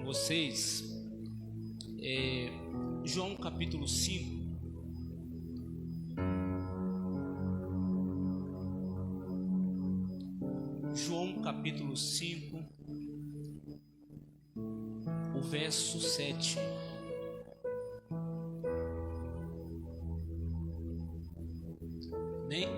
vocês João capítulo 5. João capítulo 5, o verso 7. Amém?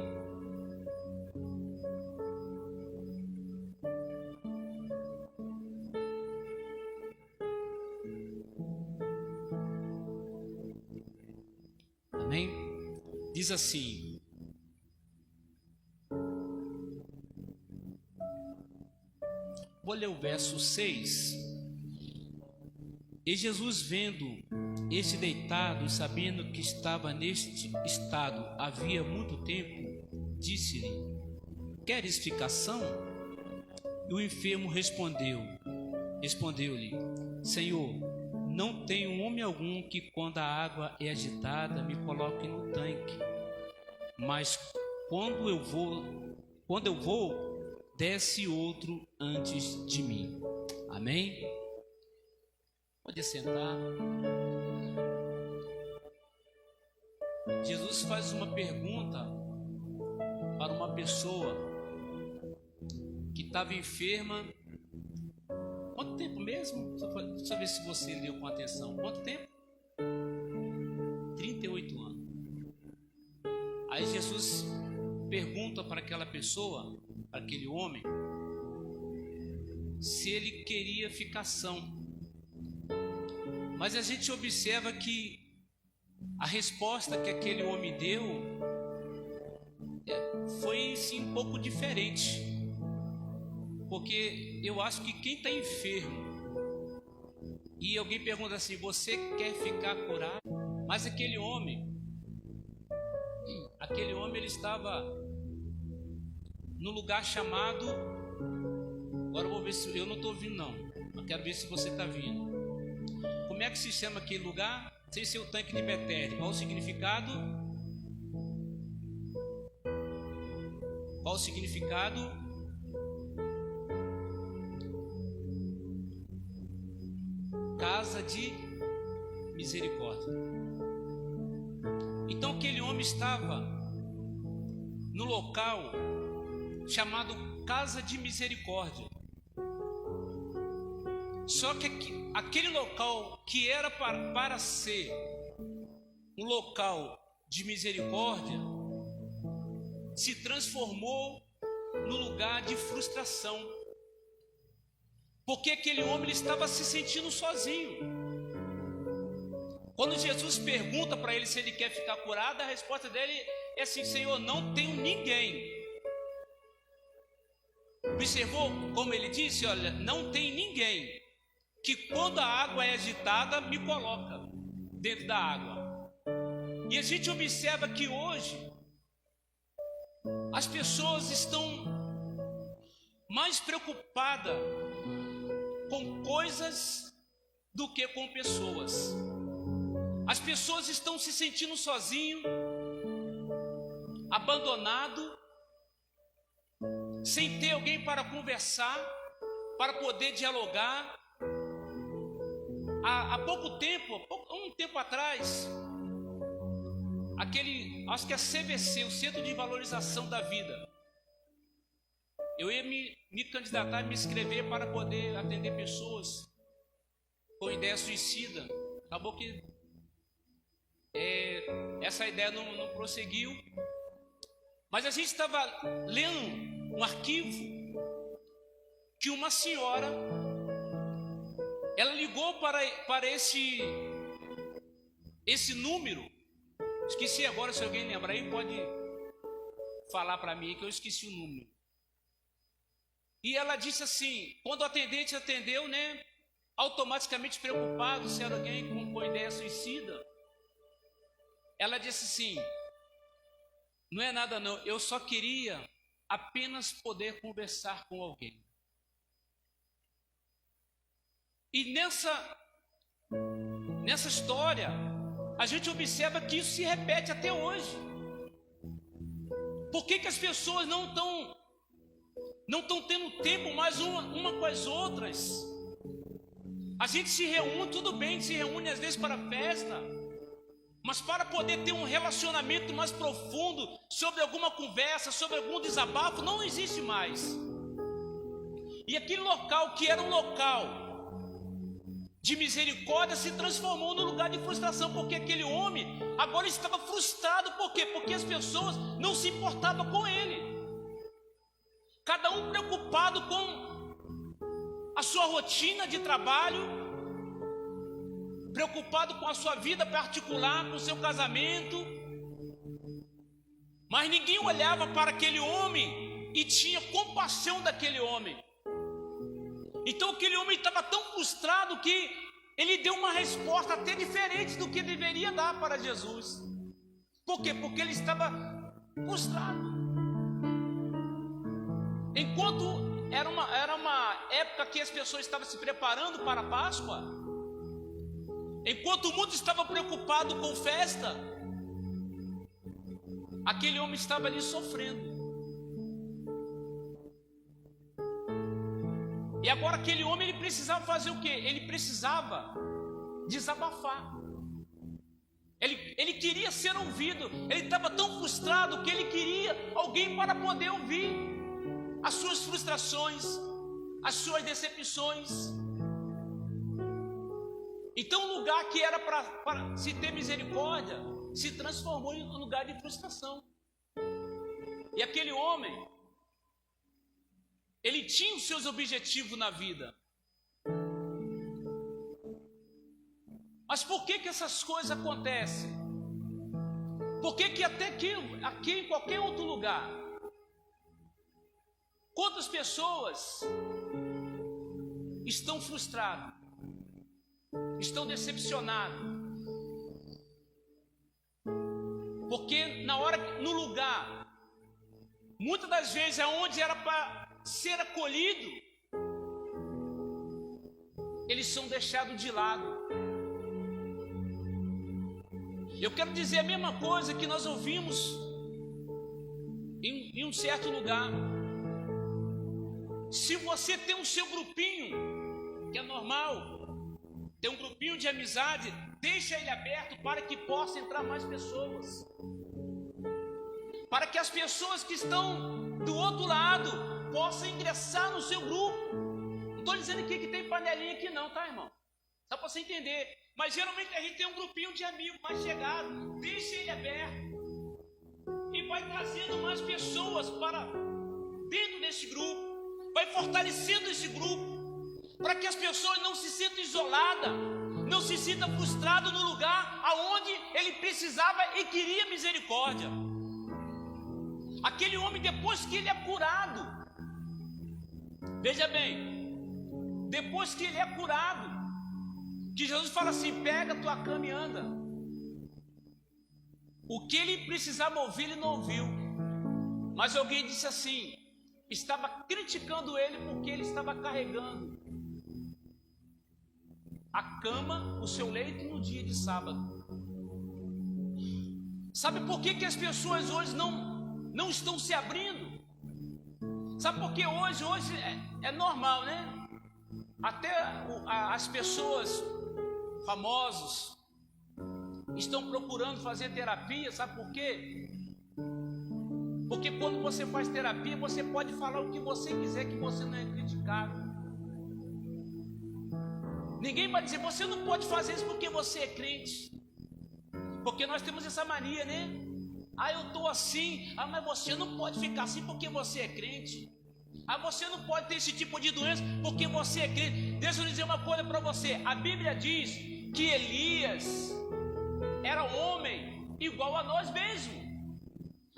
Amém? Diz assim: vou ler o verso 6. E Jesus, vendo este deitado e sabendo que estava neste estado havia muito tempo, disse-lhe: queres ficação? E o enfermo respondeu-lhe: Senhor, não tenho homem algum que, quando a água é agitada, me coloque no tanque, mas quando eu vou, desce outro antes de mim. Amém? Pode sentar. Jesus faz uma pergunta para uma pessoa que estava enferma. Quanto tempo mesmo? Deixa eu ver se você leu com atenção. Quanto tempo? 38 anos. Aí Jesus pergunta para aquela pessoa, para aquele homem, se ele queria ficação. Mas a gente observa que a resposta que aquele homem deu foi sim um pouco diferente. Porque eu acho que quem está enfermo e alguém pergunta assim: você quer ficar curado? Mas aquele homem ele estava no lugar chamado, agora eu vou ver se eu não estou ouvindo não, eu quero ver se você está vindo. Como é que se chama aquele lugar? Sem ser o tanque de Betesda. Qual o significado? Qual o significado? Casa de misericórdia. Então aquele homem estava no local chamado Casa de Misericórdia. Só que aquele local que era para ser um local de misericórdia se transformou no lugar de frustração. Porque aquele homem ele estava se sentindo sozinho. Quando Jesus pergunta para ele se ele quer ficar curado, a resposta dele é assim: Senhor, não tenho ninguém. Observou como ele disse? Olha, não tem ninguém que quando a água é agitada me coloca dentro da água. E a gente observa que hoje as pessoas estão mais preocupadas com coisas do que com pessoas. As pessoas estão se sentindo sozinho, abandonado, sem ter alguém para conversar, para poder dialogar. Há pouco tempo, um tempo atrás, acho que a CVC, o Centro de Valorização da Vida, eu ia me candidatar, me inscrever para poder atender pessoas com ideia suicida. Acabou que essa ideia não prosseguiu. Mas a gente estava lendo um arquivo que uma senhora, ela ligou para esse número. Esqueci agora, se alguém lembra aí, pode falar para mim que eu esqueci o número. E ela disse assim, quando o atendente atendeu, né, automaticamente preocupado se era alguém com ideia suicida, ela disse assim: não é nada não, eu só queria apenas poder conversar com alguém. E nessa história, a gente observa que isso se repete até hoje. Por que as pessoas não estão tendo tempo mais uma com as outras? A gente se reúne, tudo bem, se reúne às vezes para festa, mas para poder ter um relacionamento mais profundo sobre alguma conversa, sobre algum desabafo, não existe mais. E aquele local que era um local de misericórdia se transformou num lugar de frustração, porque aquele homem agora estava frustrado. Por quê? Porque as pessoas não se importavam com ele, cada um preocupado com a sua rotina de trabalho, preocupado com a sua vida particular, com o seu casamento, mas ninguém olhava para aquele homem e tinha compaixão daquele homem. Então aquele homem estava tão frustrado que ele deu uma resposta até diferente do que deveria dar para Jesus. Por quê? Porque ele estava frustrado. Enquanto era uma época que as pessoas estavam se preparando para a Páscoa, enquanto o mundo estava preocupado com festa, aquele homem estava ali sofrendo. E agora aquele homem, ele precisava fazer o quê? Ele precisava desabafar. Ele queria ser ouvido. Ele estava tão frustrado que ele queria alguém para poder ouvir as suas frustrações, as suas decepções. Então o lugar que era para se ter misericórdia se transformou em um lugar de frustração. E aquele homem, ele tinha os seus objetivos na vida. Mas por que essas coisas acontecem? Por que até aqui em qualquer outro lugar, quantas pessoas estão frustradas, estão decepcionadas? Porque no lugar, muitas das vezes é onde era para ser acolhido, eles são deixados de lado. Eu quero dizer a mesma coisa que nós ouvimos em um certo lugar. Se você tem o seu grupinho, que é normal, tem um grupinho de amizade, deixa ele aberto para que possa entrar mais pessoas, para que as pessoas que estão do outro lado possam ingressar no seu grupo. Não estou dizendo aqui que tem panelinha aqui não, tá, irmão? Só para você entender. Mas geralmente a gente tem um grupinho de amigos mais chegados. Deixa ele aberto e vai trazendo mais pessoas para dentro desse grupo, vai fortalecendo esse grupo, para que as pessoas não se sintam isoladas, não se sintam frustradas no lugar aonde ele precisava e queria misericórdia. Aquele homem, depois que ele é curado, veja bem, depois que ele é curado, que Jesus fala assim: pega a tua cama e anda. O que ele precisava ouvir, ele não ouviu. Mas alguém disse assim, estava criticando ele porque ele estava carregando a cama, o seu leito no dia de sábado. Sabe por que as pessoas hoje não estão se abrindo? Sabe por que hoje é normal, né? Até as pessoas famosos estão procurando fazer terapia. Sabe por quê? Porque quando você faz terapia, você pode falar o que você quiser, que você não é criticado. Ninguém vai dizer, você não pode fazer isso porque você é crente. Porque nós temos essa mania, né? Eu estou assim. Mas você não pode ficar assim porque você é crente. Você não pode ter esse tipo de doença porque você é crente. Deixa eu dizer uma coisa para você. A Bíblia diz que Elias era homem igual a nós mesmos,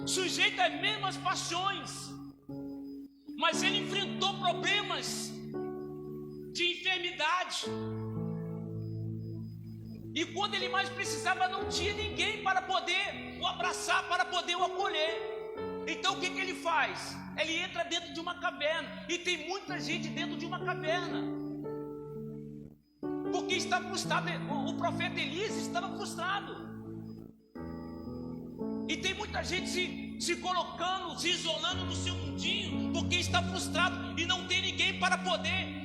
sujeito às mesmas paixões, mas ele enfrentou problemas de enfermidade, e quando ele mais precisava, não tinha ninguém para poder o abraçar, para poder o acolher. Então o que ele faz? Ele entra dentro de uma caverna, e tem muita gente dentro de uma caverna, porque está frustrado. O profeta Elias estava frustrado, e tem muita gente se colocando, se isolando no seu mundinho, porque está frustrado e não tem ninguém para poder,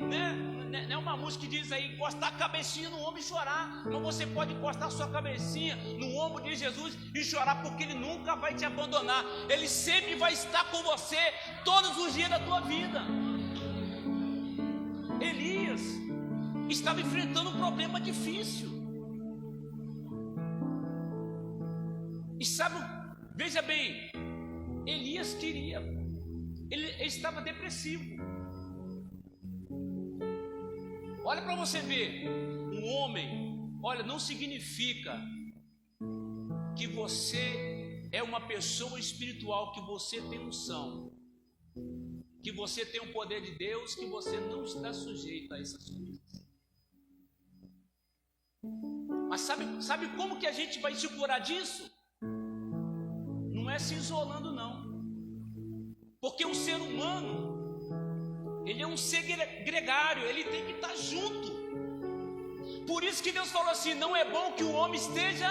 é uma música que diz aí, encostar a cabecinha no ombro e chorar. Mas você pode encostar a sua cabecinha no ombro de Jesus e chorar, porque Ele nunca vai te abandonar. Ele sempre vai estar com você todos os dias da tua vida. Elias estava enfrentando um problema difícil. E sabe, veja bem, Elias ele estava depressivo. Olha para você ver, um homem, olha, não significa que você é uma pessoa espiritual, que você tem unção, que você tem o poder de Deus, que você não está sujeito a essas coisas. Mas sabe como que a gente vai se curar disso? Não é se isolando, não. Porque o ser humano, ele é um ser gregário, ele tem que estar junto. Por isso que Deus falou assim, não é bom que o homem esteja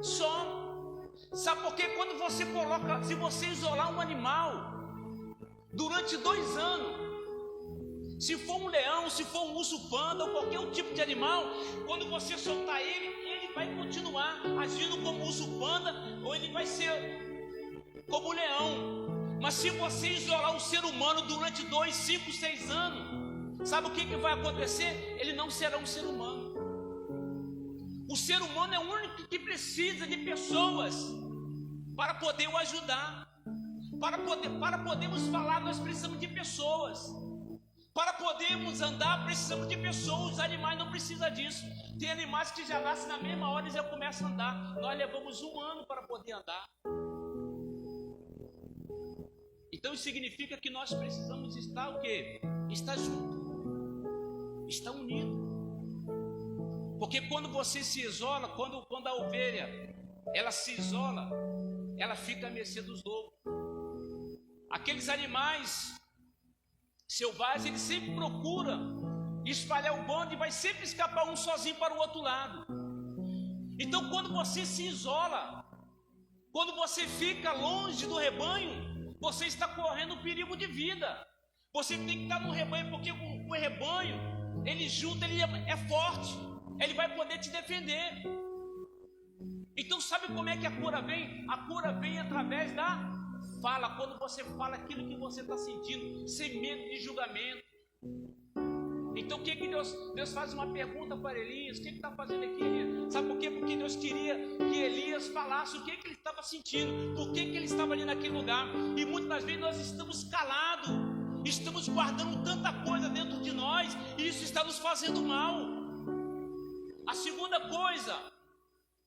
só. Sabe por quê? Quando você coloca, se você isolar um animal durante 2 anos, se for um leão, se for um urso panda ou qualquer tipo de animal, quando você soltar ele vai continuar agindo como urso panda, ou ele vai ser como leão. Mas se você isolar o ser humano durante 2, 5, 6 anos, sabe o que vai acontecer? Ele não será um ser humano. O ser humano é o único que precisa de pessoas para poder o ajudar. Para podermos falar, nós precisamos de pessoas. Para podermos andar, precisamos de pessoas. Os animais não precisam disso. Tem animais que já nascem na mesma hora e já começam a andar. Nós levamos 1 ano para poder andar. Então isso significa que nós precisamos estar o quê? Estar junto, estar unido. Porque quando você se isola, quando a ovelha ela se isola, ela fica à mercê dos lobos. Aqueles animais selvagens, eles sempre procuram espalhar o bando e vai sempre escapar um sozinho para o outro lado. Então quando você se isola, quando você fica longe do rebanho, você está correndo perigo de vida. Você tem que estar no rebanho, porque o rebanho, ele junto, ele é forte, ele vai poder te defender. Então sabe como é que a cura vem? A cura vem através da fala. Quando você fala aquilo que você está sentindo, sem medo de julgamento. Então o que Deus faz uma pergunta para Elias? O que ele está fazendo aqui, Elias? Sabe por quê? Porque Deus queria que Elias falasse o que ele estava sentindo, por que ele estava ali naquele lugar. E muitas vezes nós estamos calados, estamos guardando tanta coisa dentro de nós, e isso está nos fazendo mal. A segunda coisa,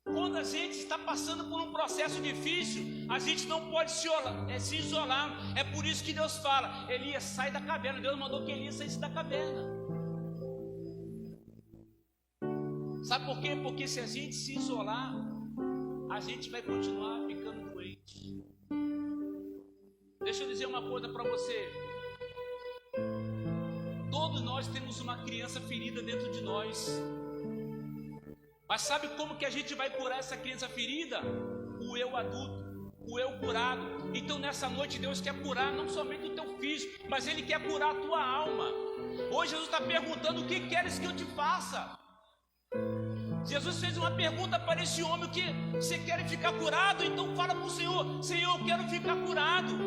quando a gente está passando por um processo difícil, a gente não pode se isolar. É por isso que Deus fala, Elias, sai da caverna. Deus mandou que Elias saísse da caverna. Sabe por quê? Porque se a gente se isolar, a gente vai continuar ficando doente. Deixa eu dizer uma coisa para você. Todos nós temos uma criança ferida dentro de nós. Mas sabe como que a gente vai curar essa criança ferida? O eu adulto, o eu curado. Então nessa noite Deus quer curar não somente o teu físico, mas Ele quer curar a tua alma. Hoje Jesus está perguntando: o que queres que eu te faça? Jesus fez uma pergunta para esse homem: o que você quer ficar curado? Então fala para o Senhor: Senhor, eu quero ficar curado.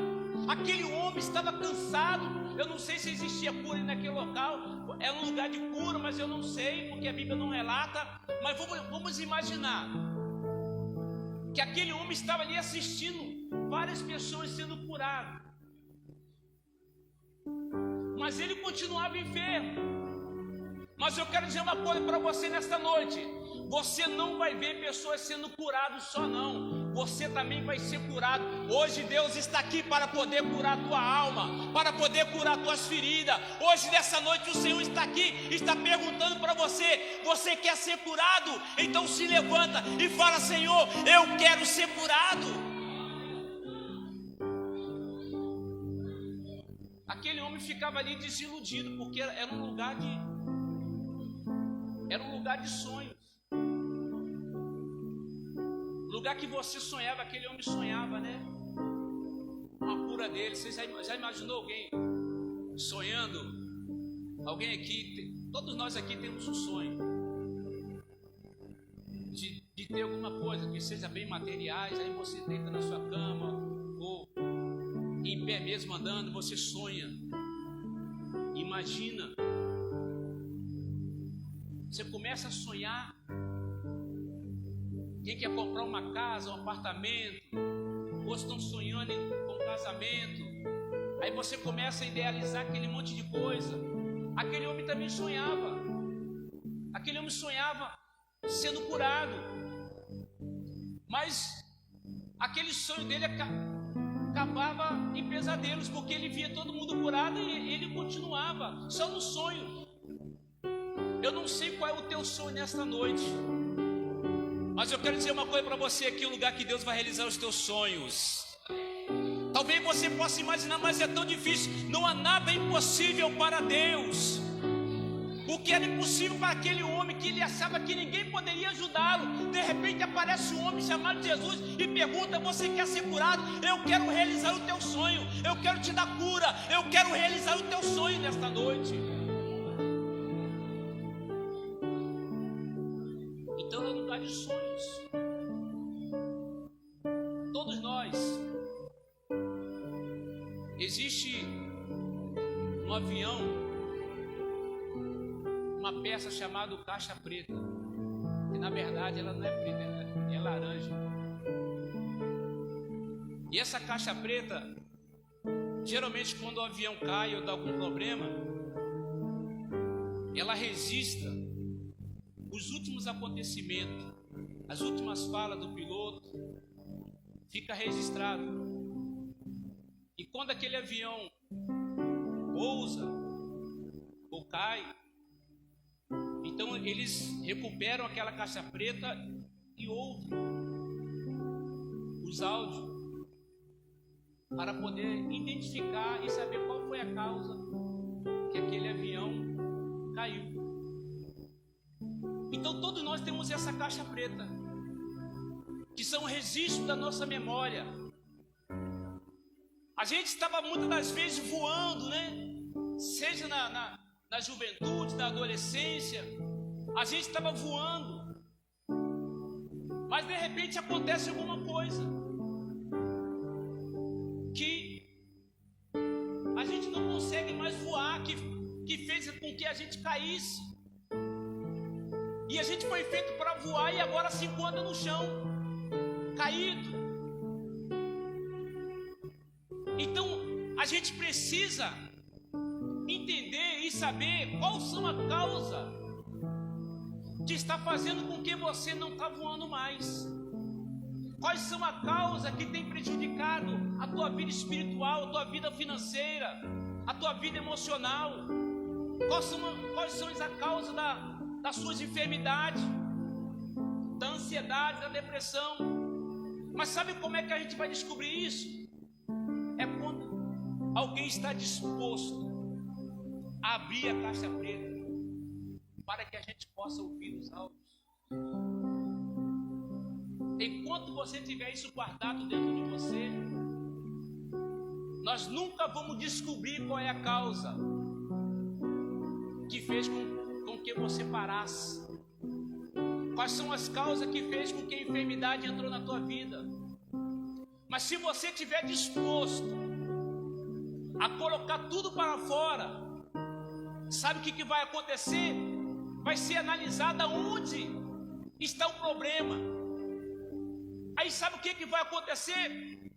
Aquele homem estava cansado. Eu não sei se existia cura naquele local, era um lugar de cura, mas eu não sei, porque a Bíblia não relata. Mas vamos imaginar que aquele homem estava ali assistindo várias pessoas sendo curadas, mas ele continuava enfermo. Mas eu quero dizer uma coisa para você nesta noite: você não vai ver pessoas sendo curadas só não, você também vai ser curado. Hoje Deus está aqui para poder curar a tua alma, para poder curar tuas feridas. Hoje nessa noite o Senhor está aqui, está perguntando para você: você quer ser curado? Então se levanta e fala: Senhor, eu quero ser curado. Aquele homem ficava ali desiludido, porque era um lugar de sonhos. Lugar que você sonhava, aquele homem sonhava, né? A cura dele. Você já imaginou alguém sonhando? Alguém aqui Todos nós aqui temos um sonho de ter alguma coisa que seja bem materiais. Aí você deita na sua cama ou em pé mesmo andando, você sonha, imagina. Você começa a sonhar. Quem quer comprar uma casa, um apartamento, outros estão sonhando com casamento. Aí você começa a idealizar aquele monte de coisa. Aquele homem também sonhava. Aquele homem sonhava sendo curado. Mas aquele sonho dele acabava em pesadelos, porque ele via todo mundo curado e ele continuava só no sonho. Eu não sei qual é o teu sonho nesta noite, mas eu quero dizer uma coisa para você aqui, o lugar que Deus vai realizar os teus sonhos. Talvez você possa imaginar, mas é tão difícil. Não há nada impossível para Deus. O que era impossível para aquele homem, que ele achava que ninguém poderia ajudá-lo, de repente aparece um homem chamado Jesus e pergunta: você quer ser curado? Eu quero realizar o teu sonho. Eu quero te dar cura. Eu quero realizar o teu sonho nesta noite. Então é um lugar de sonhos. Todos nós. Existe um avião, uma peça chamada caixa preta, que na verdade ela não é preta, é laranja. E essa caixa preta, geralmente quando o avião cai ou dá algum problema, ela registra os últimos acontecimentos, as últimas falas do piloto, fica registrado. E quando aquele avião pousa ou cai, então eles recuperam aquela caixa preta e ouvem os áudios para poder identificar e saber qual foi a causa que aquele avião caiu. Então todos nós temos essa caixa preta, que são registros da nossa memória. A gente estava muitas das vezes voando, né? Seja na juventude, na adolescência, a gente estava voando, mas de repente acontece alguma coisa que a gente não consegue mais voar, que fez com que a gente caísse, e a gente foi feito para voar e agora se encontra no chão, caído. Então a gente precisa entender e saber qual são a causa que está fazendo com que você não está voando mais. Quais são a causa que tem prejudicado a tua vida espiritual, a tua vida financeira, a tua vida emocional? Quais são a causa das suas enfermidades, da ansiedade, da depressão? Mas sabe como é que a gente vai descobrir isso? É quando alguém está disposto a abrir a caixa preta para que a gente possa ouvir os áudios. Enquanto você tiver isso guardado dentro de você, nós nunca vamos descobrir qual é a causa que fez com que você parasse. Quais são as causas que fez com que a enfermidade entrou na tua vida? Mas se você estiver disposto a colocar tudo para fora, sabe o que vai acontecer? Vai ser analisado onde está o problema. Aí sabe o que vai acontecer?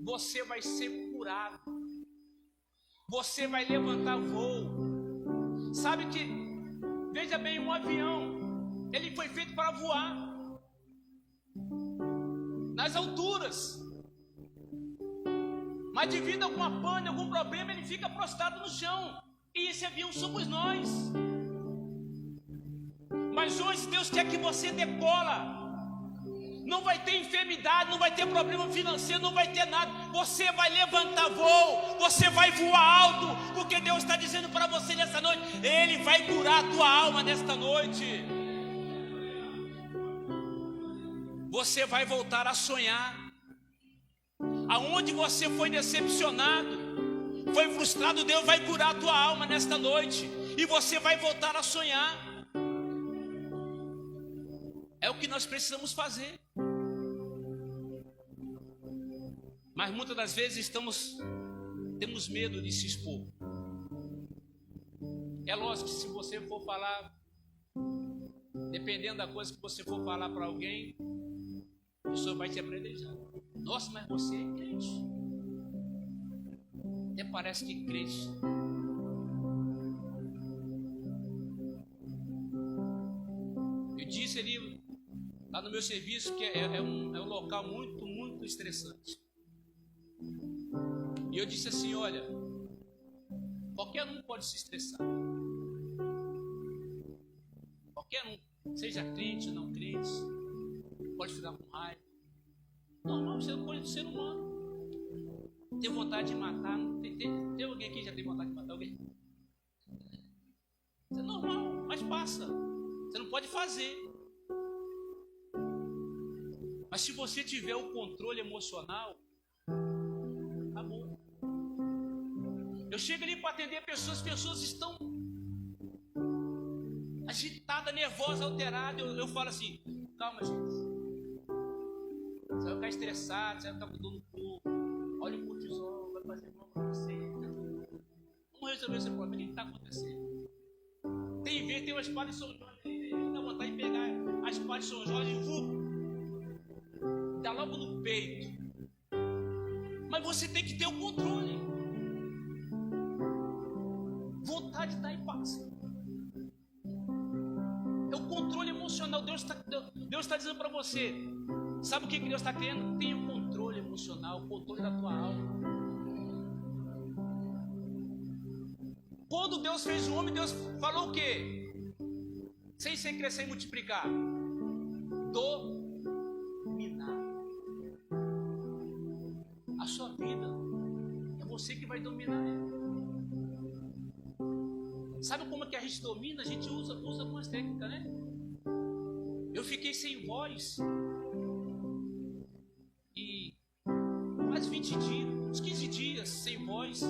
Você vai ser curado. Você vai levantar voo. Sabe que, veja bem, um avião, ele foi feito para voar nas alturas. Mas devido a alguma pane, algum problema, ele fica prostrado no chão. E esse avião somos nós. Mas hoje Deus quer que você decola. Não vai ter enfermidade, não vai ter problema financeiro, não vai ter nada. Você vai levantar voo, você vai voar alto, porque Deus está dizendo para você nessa noite, Ele vai curar a tua alma nesta noite. Você vai voltar a sonhar. Aonde você foi decepcionado, foi frustrado, Deus vai curar a tua alma nesta noite. e você vai voltar a sonhar. É o que nós precisamos fazer. Mas muitas das vezes temos medo de se expor. É lógico que se você for falar, dependendo da coisa que você for falar para alguém, o Senhor vai te apedrejar. Nossa, mas você é crente. Até parece que crente. Eu disse ali, lá no meu serviço, que é um local muito, muito estressante. E eu disse assim, olha, qualquer um pode se estressar. Qualquer um, seja crente ou não crente, pode ficar com raiva. Normal, você não pode ser humano. Ter vontade de matar, tem alguém aqui que já tem vontade de matar alguém? Isso é normal, mas passa. Você não pode fazer. Mas se você tiver o controle emocional, acabou. Eu chego ali para atender pessoas, as pessoas estão agitadas, nervosas, alteradas. Eu falo assim, calma, gente. Você vai ficar estressado, você vai ficar com dor no corpo. Olha o cortisol, vai fazer mal para você. Vamos resolver esse problema. O que está acontecendo? Tem uma espada de São Jorge, ele dá vontade de pegar a espada de São Jorge e dá logo no peito. Mas você tem que ter o controle. Vontade está em paz. É o controle emocional. Deus está dizendo para você. Sabe o que Deus está querendo? Tenha o controle emocional, o controle da tua alma. Quando Deus fez o homem, Deus falou o quê? Sem crescer e multiplicar. Dominar. A sua vida é você que vai dominar ela. Sabe como é que a gente domina? A gente usa algumas técnicas, né? Eu fiquei sem voz e quase 20 dias, uns 15 dias sem voz.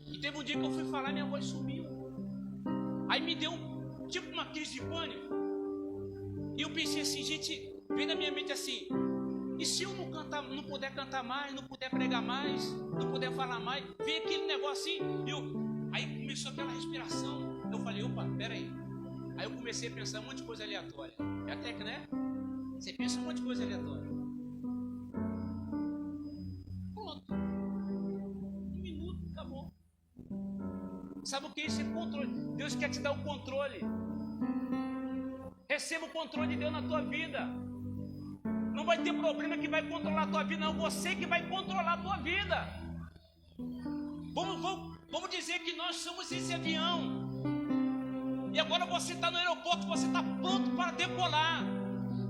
E teve um dia que eu fui falar e minha voz sumiu. Aí me deu tipo uma crise de pânico. E eu pensei assim, gente, veio na minha mente assim, e se eu não puder cantar mais, não puder pregar mais, não puder falar mais, veio aquele negócio assim, aí começou aquela respiração. Eu falei, opa, peraí. Aí eu comecei a pensar um monte de coisa aleatória. É até que, né? Você pensa um monte de coisa aleatória. Pronto. 1 minuto, acabou. Sabe o que é isso? É controle. Deus quer te dar o controle. Receba o controle de Deus na tua vida. Não vai ter problema que vai controlar a tua vida, não. Você que vai controlar a tua vida. Vamos dizer que nós somos esse avião. E agora você está no aeroporto, você está pronto para decolar.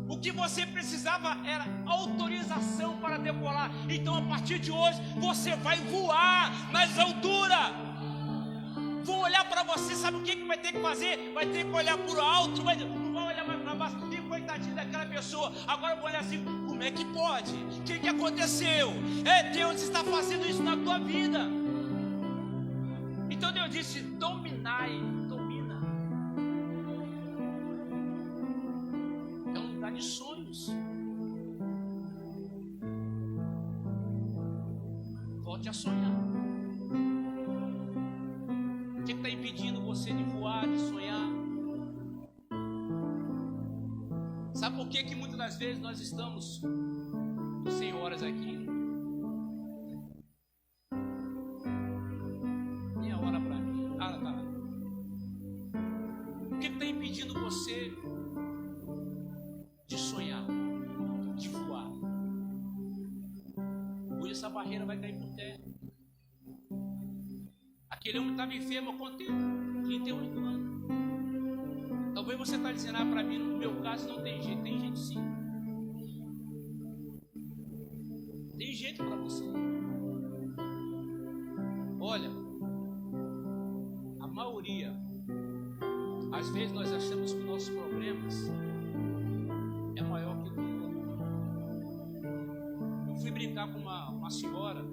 O que você precisava era autorização para decolar. Então a partir de hoje você vai voar nas alturas. Vou olhar para você, sabe o que vai ter que fazer? Vai ter que olhar para o alto, não vai olhar mais para baixo. Que coitadinho daquela pessoa. Agora eu vou olhar assim, como é que pode? O que aconteceu? Deus está fazendo isso na tua vida. Então Deus disse, domina. É um lugar de sonhos. Volte a sonhar. O que está impedindo você de voar, de sonhar? Sabe por que muitas das vezes nós estamos 100 horas aqui? Meia hora para mim. Tá. O que está impedindo você de sonhar, de voar? Hoje essa barreira vai cair por terra. Aquele homem estava enfermo há quanto tempo? 38 anos. Talvez você está dizendo, para mim, no meu caso não tem jeito. Tem jeito sim. Tem jeito para você. Olha, a maioria, às vezes nós achamos que nossos problemas é maior que o do outro. Eu fui brincar com uma senhora,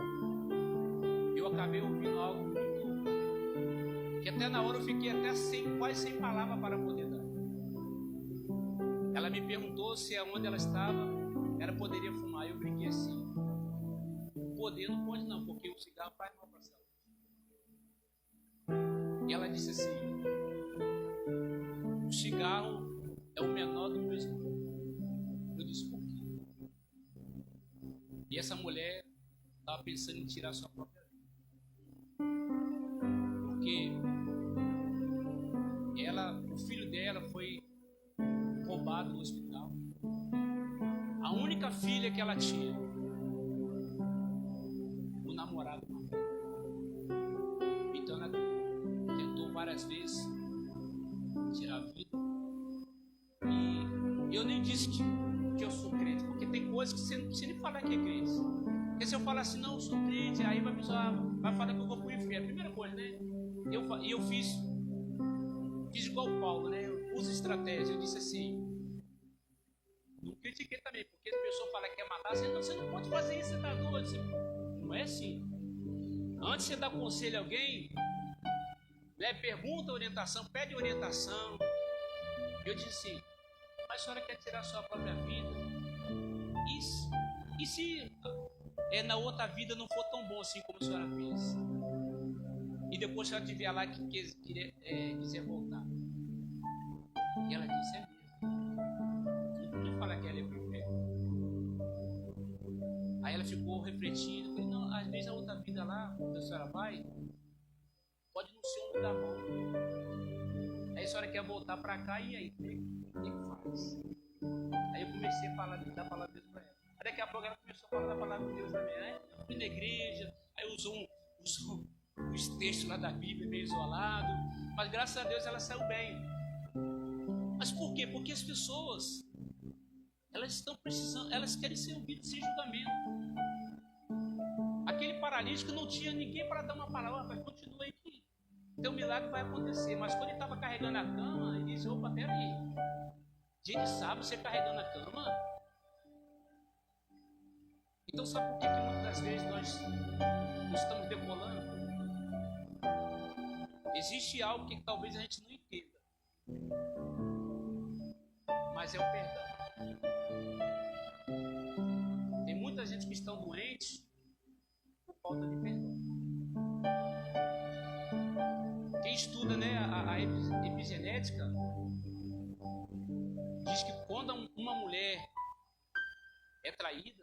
eu acabei ouvindo algo que é até na hora eu fiquei quase sem palavra para poder dar. Ela me perguntou se onde ela estava, ela poderia fumar. Eu brinquei assim: poder não pode não, porque o cigarro faz mal para a saúde. E ela disse assim: o cigarro é o menor do meu esgoto. Eu disse: por quê? E essa mulher estava pensando em tirar sua própria vida, porque o filho dela foi roubado no hospital. A única filha que ela tinha, o namorado matou. Então ela tentou várias vezes tirar a vida. E eu nem disse que eu sou crente, porque tem coisas que você não precisa nem falar que é crente. Porque se eu falar assim, não, eu sou crente, aí vai falar que eu vou pro inferno. Primeira coisa, né? Eu fiz igual o Paulo, né? Eu uso estratégia. Eu disse assim, não critiquei também, porque a pessoa fala que quer matar, você não pode fazer isso, você tá doido. Não é assim. Antes de você dar conselho a alguém, né, pergunta orientação, pede orientação. Eu disse assim: mas a senhora quer tirar a sua própria vida? E se na outra vida não for tão bom assim como a senhora fez? E depois se ela estiver lá que quiser voltar. E ela disse: é mesmo. Não podia falar que ela é pro inferno. Aí ela ficou refletindo. Falei: não, às vezes a outra vida lá, onde a senhora vai, pode não ser um lugar bom. Aí a senhora quer voltar para cá, e aí? O que faz? Aí eu comecei a falar da palavra de Deus para ela. Aí daqui a pouco ela começou a falar da palavra de Deus também. Aí eu fui na igreja, aí usou os textos lá da Bíblia meio isolado, mas graças a Deus ela saiu bem. Mas por quê? Porque as pessoas, elas estão precisando, elas querem ser ouvidas sem julgamento. Aquele paralítico não tinha ninguém para dar uma palavra, mas continua aí que teu milagre vai acontecer. Mas quando ele estava carregando a cama, ele disse: opa, peraí, dia de sábado você carregando a cama? Então sabe por que muitas das vezes nós não estamos decolando? Existe algo que talvez a gente não entenda, mas é o perdão. Tem muita gente que estão doentes por falta de perdão. Quem estuda, né, a epigenética diz que quando uma mulher é traída,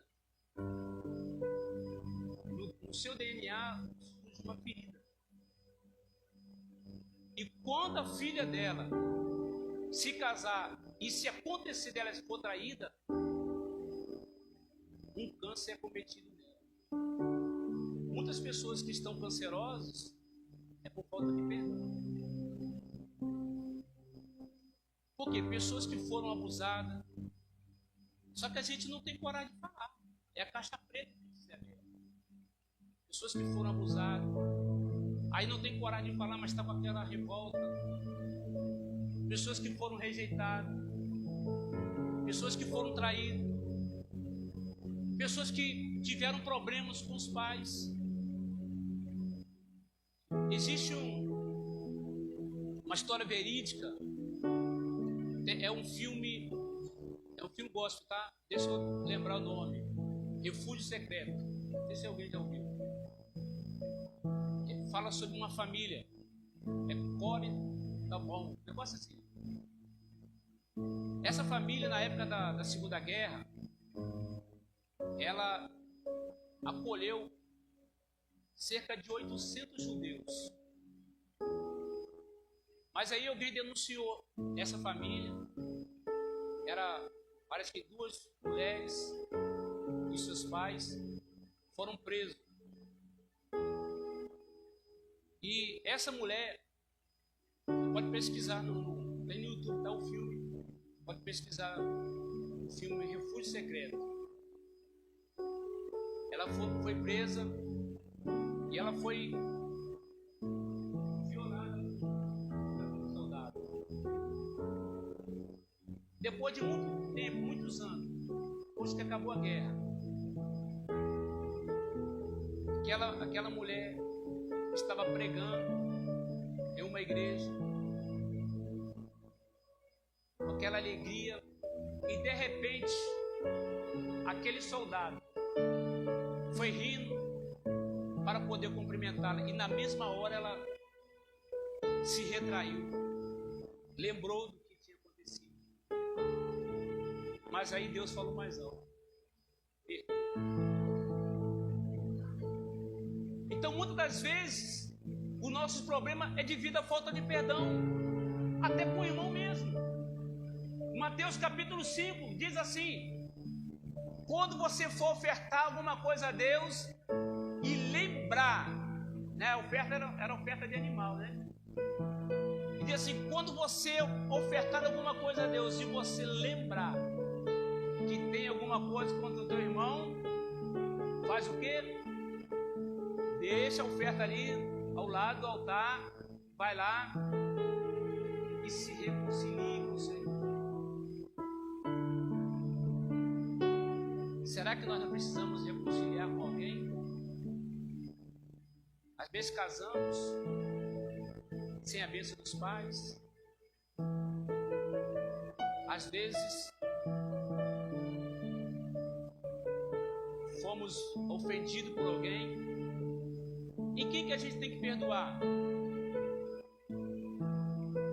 no seu DNA surge uma ferida. E quando a filha dela se casar e se acontecer dela for traída, um câncer é cometido nela. Muitas pessoas que estão cancerosas é por falta de perdão. Por quê? Pessoas que foram abusadas. Só que a gente não tem coragem de falar. É a caixa preta que se abre. Pessoas que foram abusadas. Aí não tem coragem de falar, mas está com aquela revolta. Pessoas que foram rejeitadas. Pessoas que foram traídas. Pessoas que tiveram problemas com os pais. Existe uma história verídica. É um filme gospel, tá? Deixa eu lembrar o nome. Refúgio Secreto. Não sei se alguém já ouviu. Ele fala sobre uma família. É Core, tá bom, um negócio assim. Essa família, na época da Segunda Guerra, ela acolheu cerca de 800 judeus. Mas aí alguém denunciou essa família. Parece que 2 mulheres e seus pais foram presos. E essa mulher, pode pesquisar tem no YouTube, tá o filme. Pode pesquisar o filme Refúgio Secreto. Ela foi presa e ela foi violada por um soldado. Depois de muito tempo, muitos anos, depois que acabou a guerra, aquela mulher estava pregando, em uma igreja, com aquela alegria, e de repente, aquele soldado foi rindo para poder cumprimentá-la, e na mesma hora ela se retraiu, lembrou do que tinha acontecido. Mas aí Deus falou mais alto. Então, muitas das vezes, o nosso problema é devido à falta de perdão, até com o irmão mesmo. Mateus capítulo 5 diz assim: quando você for ofertar alguma coisa a Deus e lembrar, né, a oferta era oferta de animal, né? E diz assim: quando você ofertar alguma coisa a Deus e você lembrar que tem alguma coisa contra o teu irmão, faz o quê? Deixa a oferta ali ao lado do altar, vai lá e se reconcilie com o Senhor. Será que nós não precisamos reconciliar com alguém? Às vezes casamos sem a bênção dos pais. Às vezes fomos ofendidos por alguém. E quem que a gente tem que perdoar?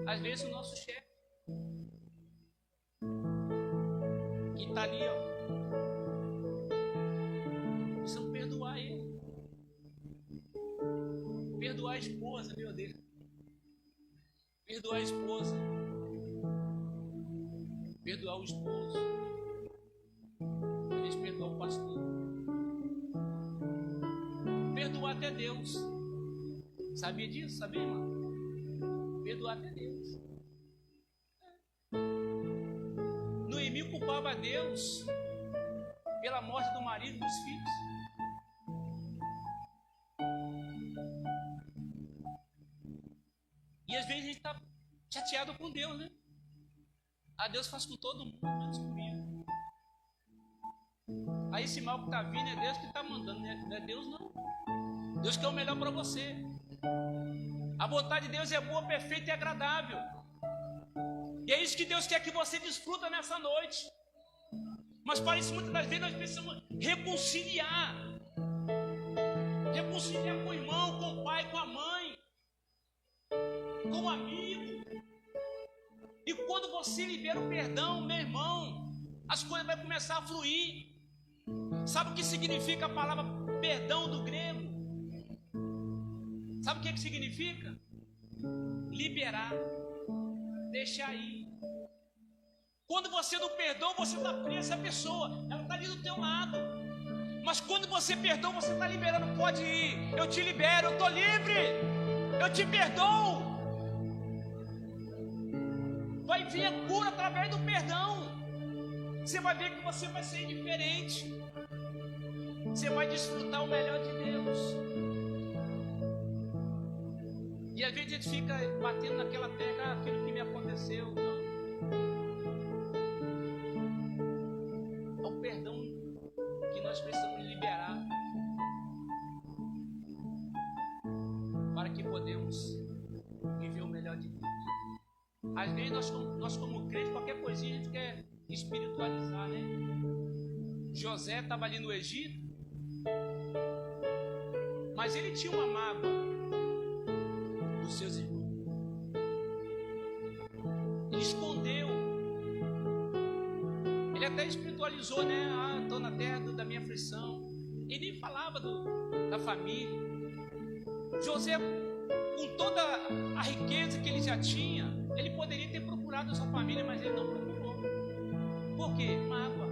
Às vezes o nosso chefe, que está ali, ó. Precisamos perdoar ele. Perdoar a esposa, meu Deus. Perdoar a esposa. Perdoar o esposo. Às vezes perdoar o pastor. Perdoar até Deus. Sabia disso? Sabia, irmão? Perdoar até Deus. Noemi culpava a Deus pela morte do marido e dos filhos. E às vezes a gente está chateado com Deus, né? A Deus faz com todo mundo, menos comigo. Aí esse mal que está vindo é Deus que está mandando, não é Deus não. Deus quer o melhor para você. A vontade de Deus é boa, perfeita e agradável. E é isso que Deus quer que você desfruta nessa noite. Mas para isso, muitas das vezes, nós precisamos reconciliar. Reconciliar com o irmão, com o pai, com a mãe, com o amigo. E quando você libera o perdão, meu irmão, as coisas vão começar a fluir. Sabe o que significa a palavra perdão do grego? Sabe o que significa? Liberar, deixar ir. Quando você não perdoa, você está preso a pessoa, ela está ali do teu lado. Mas quando você perdoa, você está liberando, pode ir, eu te libero, eu estou livre, eu te perdoo. Vai vir a cura através do perdão. Você vai ver que você vai ser diferente. Você vai desfrutar o melhor de Deus. E às vezes a gente fica batendo naquela terra, aquilo que me aconteceu. Não. É o perdão que nós precisamos liberar para que podemos viver o melhor de Deus. Às vezes nós como crentes, qualquer coisinha a gente quer espiritualizar, né? José estava ali no Egito, mas ele tinha uma mágoa dos seus irmãos. Ele escondeu. Ele até espiritualizou, né? Ah, estou na terra da minha aflição. Ele nem falava da família. José, com toda a riqueza que ele já tinha, ele poderia ter procurado a sua família, mas ele não procurou. Por quê? Mágoa.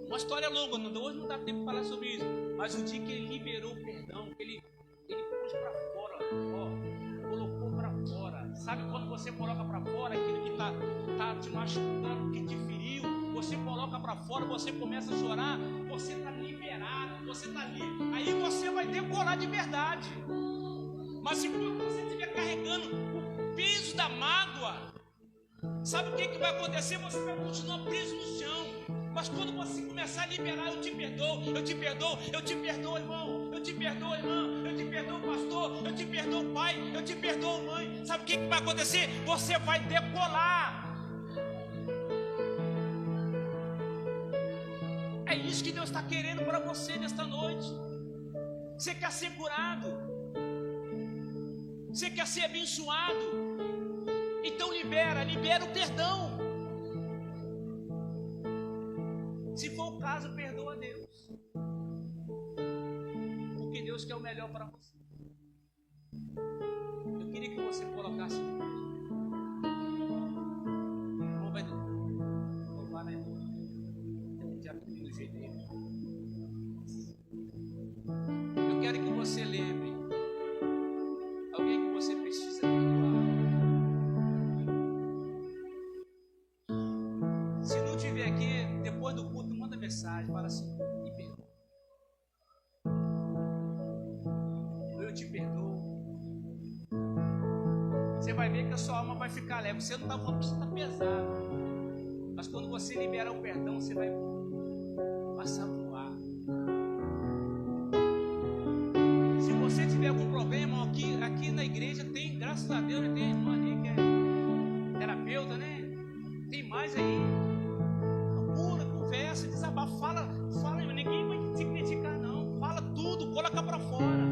Uma história longa, hoje não dá tempo para falar sobre isso. Mas o dia que ele liberou o perdão, que ele pôs para fora, ó, colocou para fora. Sabe quando você coloca para fora aquilo que está te machucando, que te feriu? Você coloca para fora, você começa a chorar, você está liberado, você está livre. Aí você vai decorar de verdade. Mas se você estiver carregando o peso da mágoa, sabe o que vai acontecer? Você vai continuar preso no chão. Mas quando você começar a liberar, eu te perdoo, eu te perdoo, eu te perdoo, irmão, eu te perdoo, irmã, eu te perdoo, pastor, eu te perdoo, pai, eu te perdoo, mãe. Sabe o que vai acontecer? Você vai decolar. É isso que Deus está querendo para você nesta noite. Você quer ser curado? Você quer ser abençoado? Então libera o perdão. Se for o caso, perdoa a Deus, porque Deus quer o melhor para você. Eu queria que você colocasse eu quero que você lembre alguém que você precisa perdoar. Se não tiver aqui, depois do culto, manda mensagem, fala assim: me perdoa, eu te perdoo. Você vai ver que a sua alma vai ficar leve. Você não está falando que você está pesado, mas quando você liberar o perdão, você vai passar a voar. Se você tiver algum problema, aqui na igreja tem, graças a Deus, tem irmã ali que é terapeuta, né? Tem mais aí. Procura, conversa, desabafa, fala, ninguém vai te criticar não. Fala tudo, coloca para fora.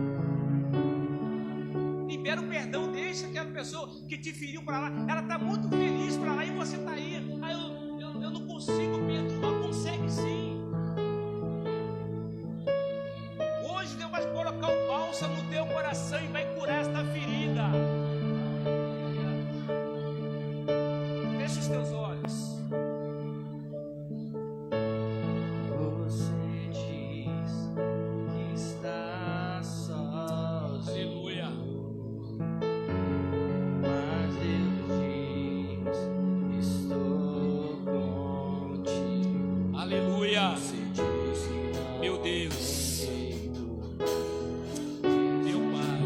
Libera o perdão, deixa aquela pessoa que te feriu para lá. Ela está muito feliz para lá e você está aí. Eu não consigo perdoar. Consegue sim. Hoje Deus vai colocar o bálsamo no teu coração e vai curar esta ferida. Fecha os teus olhos. Você diz que está sozinho. Aleluia. Mas Deus diz: estou contigo. Aleluia. Você diz que não Meu Deus. tem jeito, Meu Pai.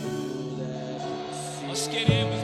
tudo é Nós queremos,